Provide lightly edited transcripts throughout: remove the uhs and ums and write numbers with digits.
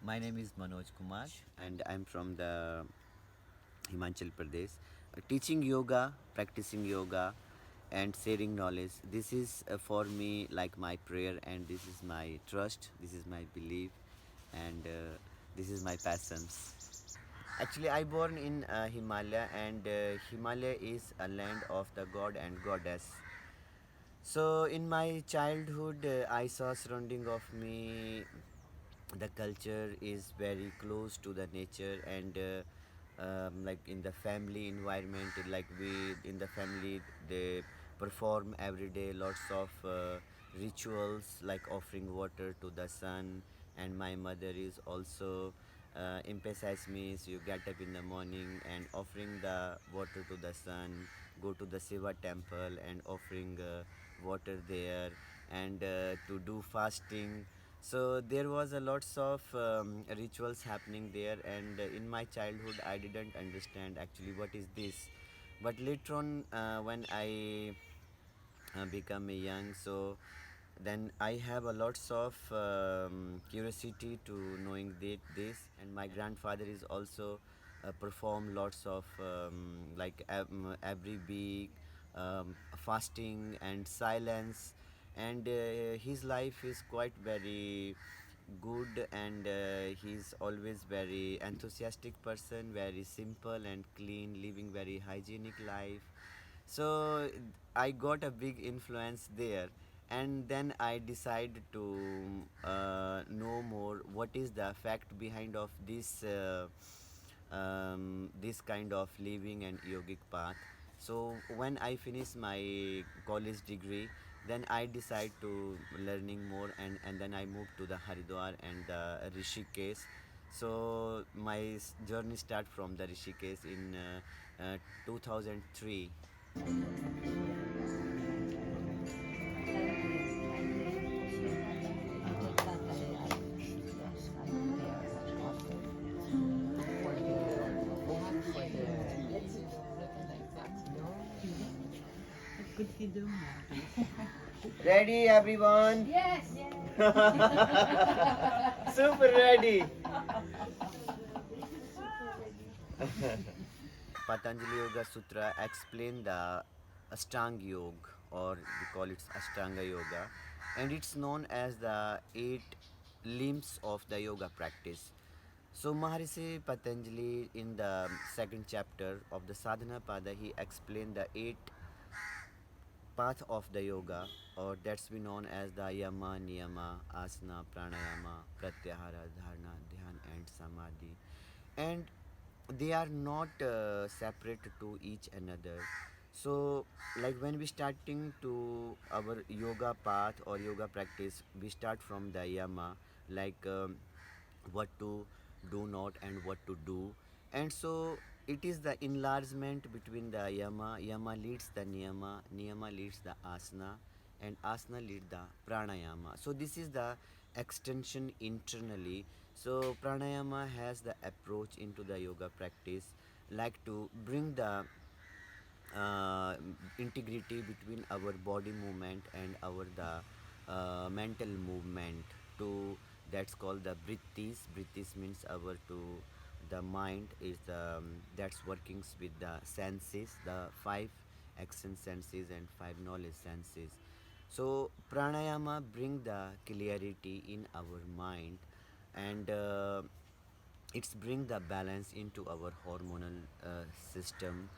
My name is Manoj Kumar. and I'm from the Himachal Pradesh. Teaching yoga, practicing yoga, and sharing knowledge. This is for me like my prayer, and this is my trust. This is my belief, and this is my passions. Actually, I born in Himalaya, and Himalaya is a land of the god and goddess. So in my childhood, I saw surrounding of me the culture is very close to the nature, and like in the family environment, like we in the family they perform every day lots of rituals like offering water to the sun. And my mother is also emphasize me, so you get up in the morning and offering the water to the sun, go to the Shiva temple and offering water there, and to do fasting. So there was a lots of rituals happening there, and in my childhood I didn't understand actually what is this. But later on, when I become a young, so then I have a lots of curiosity to knowing this. And my grandfather is also perform lots of every week fasting and silence. And his life is quite very good, and he's always very enthusiastic person, very simple and clean, living very hygienic life. So I got a big influence there, and then I decided to know more what is the fact behind of this kind of living and yogic path. So when I finished my college degree, then I decide to learning more, and then I moved to the Haridwar and the Rishikesh. So my journey start from the Rishikesh in 2003. Ready, everyone? Yes. Super ready. Patanjali Yoga Sutra explain the Ashtanga Yoga, or we call it Ashtanga Yoga, and it's known as the eight limbs of the yoga practice. So Maharishi Patanjali in the second chapter of the Sadhana Pada, he explained the eight path of the yoga, or that's be known as the yama, niyama, asana, pranayama, pratyahara, dharana, dhyan, and samadhi. And they are not separate to each another. So like when we starting to our yoga path or yoga practice, we start from the yama, like what to do not and what to do. And so it is the enlargement between the yama leads the niyama leads the asana, and asana leads the pranayama. So this is the extension internally. So pranayama has the approach into the yoga practice, like to bring the uh, integrity between our body movement and our the mental movement. To that's called the brittis. Brittis means our to the mind is the that's workings with the senses, the five action senses and five knowledge senses. So pranayama bring the clarity in our mind, and it's bring the balance into our hormonal system,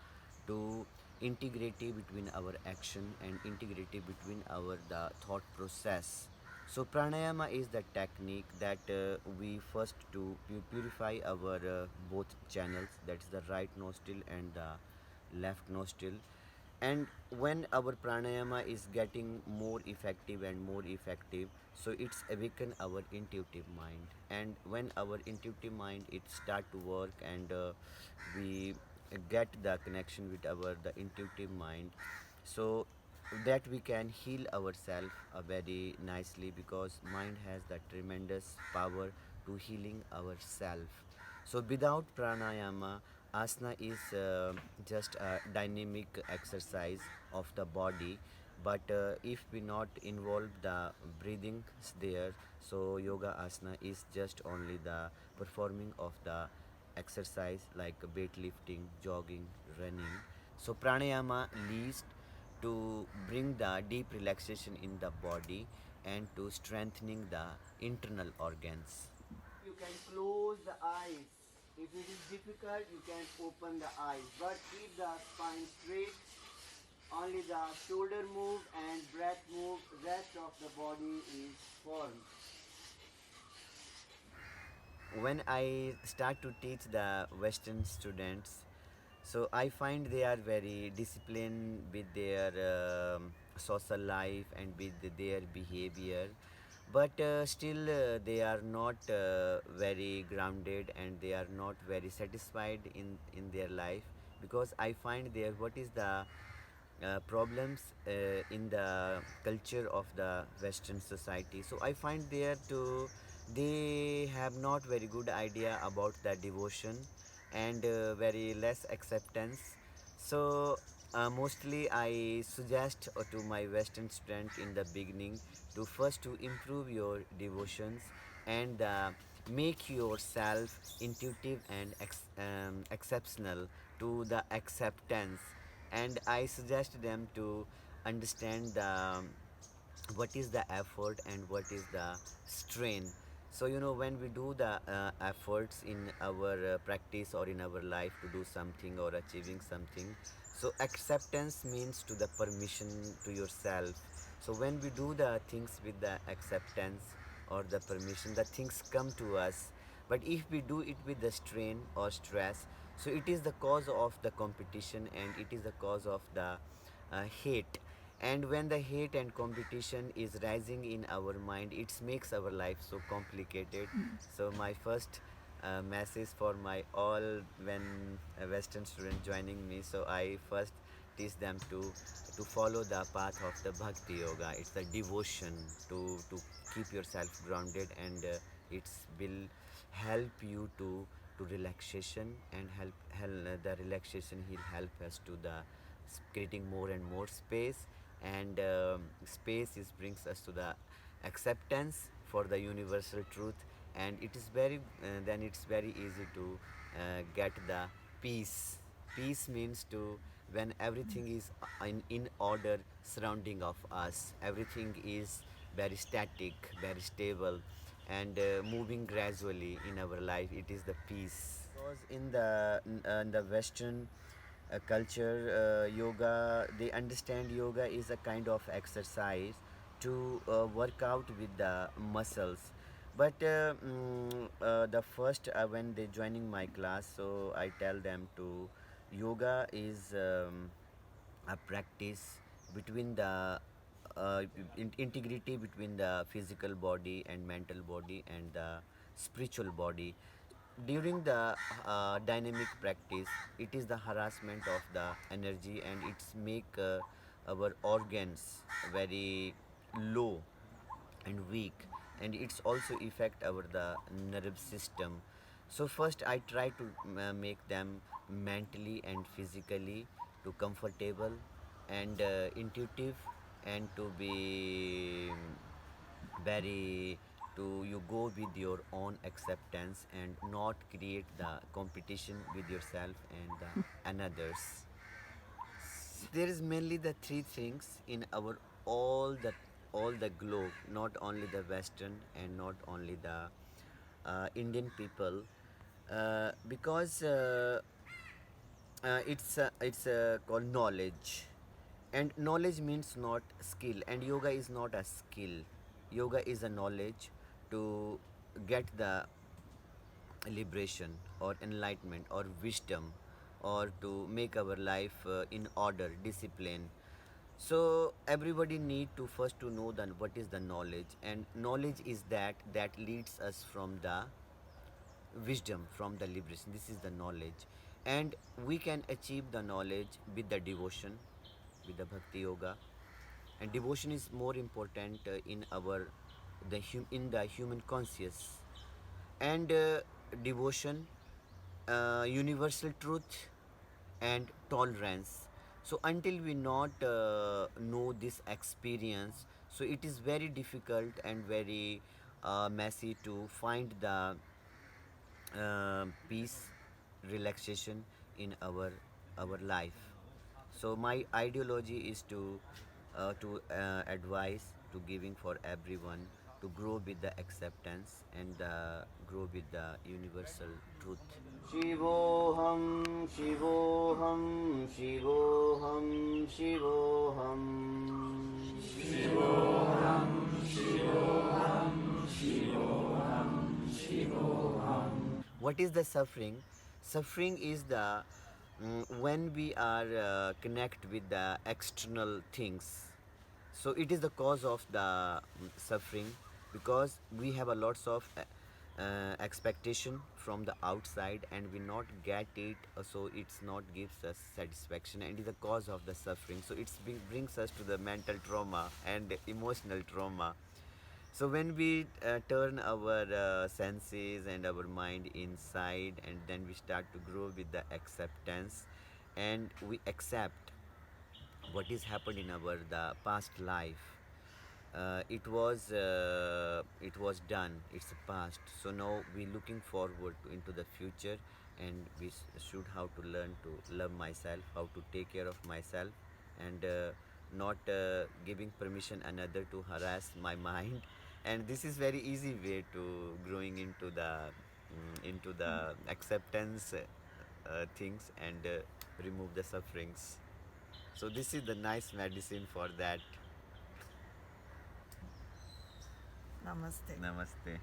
to integrity between our action and integrity between our the thought process. So pranayama is the technique that we first to purify our both channels, that's the right nostril and the left nostril. And when our pranayama is getting more effective and more effective, so it's awaken our intuitive mind. And when our intuitive mind it start to work, and we get the connection with our the intuitive mind, so that we can heal ourselves very nicely, because mind has the tremendous power to healing ourselves. So without pranayama, asana is just a dynamic exercise of the body, but if we not involve the breathing there, so yoga asana is just only the performing of the exercise like weightlifting, jogging, running. So pranayama leads to bring the deep relaxation in the body and to strengthening the internal organs. You can close the eyes. If it is difficult, you can open the eyes. But keep the spine straight. Only the shoulder move and breath move. Rest of the body is firm. When I start to teach the Western students, so I find they are very disciplined with their social life and with their behavior, but still they are not very grounded and they are not very satisfied in their life, because I find there what is the problems in the culture of the Western society. So I find there to they have not very good idea about the devotion and very less acceptance. So mostly I suggest to my Western student in the beginning to first to improve your devotions and make yourself intuitive and exceptional to the acceptance. And I suggest them to understand the what is the effort and what is the strain. So when we do the efforts in our practice or in our life to do something or achieving something, so acceptance means to the permission to yourself. So when we do the things with the acceptance or the permission, the things come to us. But if we do it with the strain or stress, so it is the cause of the competition and it is the cause of the hate. And when the hate and competition is rising in our mind, it makes our life so complicated. So my first message for my all when a Western student joining me, so I first teach them to follow the path of the bhakti yoga. It's the devotion to keep yourself grounded, and it will help you to relaxation, and help the relaxation will help us to the creating more and more space, and space is brings us to the acceptance for the universal truth, and it is very then it's very easy to get the peace. Peace means to when everything is in order surrounding of us, everything is very static, very stable, and moving gradually in our life, it is the peace. Because in the Western culture, yoga, they understand yoga is a kind of exercise to work out with the muscles. But the first when they joining my class, so I tell them to yoga is a practice between the integrity between the physical body and mental body and the spiritual body. During the dynamic practice, it is the harassment of the energy, and it's make our organs very low and weak, and it's also affect our the nerve system. So first I try to make them mentally and physically to comfortable and intuitive, and to be very to you go with your own acceptance and not create the competition with yourself and the another's. There is mainly the three things in our all the all the globe, not only the Western and not only the Indian people, because it's called knowledge, and knowledge means not skill, and yoga is not a skill. Yoga is a knowledge to get the liberation or enlightenment or wisdom, or to make our life in order, discipline. So everybody need to first to know then what is the knowledge, and knowledge is that leads us from the wisdom, from the liberation. This is the knowledge, and we can achieve the knowledge with the devotion, with the bhakti yoga. And devotion is more important in our in the human conscious, and devotion, universal truth, and tolerance. So until we not know this experience, so it is very difficult and very messy to find the peace, relaxation in our life. So my ideology is to advise to giving for everyone to grow with the acceptance and grow with the universal truth. शिवोऽहं शिवोऽहं शिवोऽहं शिवोऽहं What is the suffering? Suffering is the when we are connect with the external things. So it is the cause of the suffering, because we have a lots of expectation from the outside and we not get it, so it's not gives us satisfaction and is the cause of the suffering. So it brings us to the mental trauma and emotional trauma. So when we turn our senses and our mind inside, and then we start to grow with the acceptance, and we accept what is happened in our the past life. It was done, it's a past. So now we looking forward into the future, and we should how to learn to love myself, how to take care of myself, and not giving permission another to harass my mind. And this is very easy way to growing into the acceptance things, and remove the sufferings. So this is the nice medicine for that. Namaste. Namaste.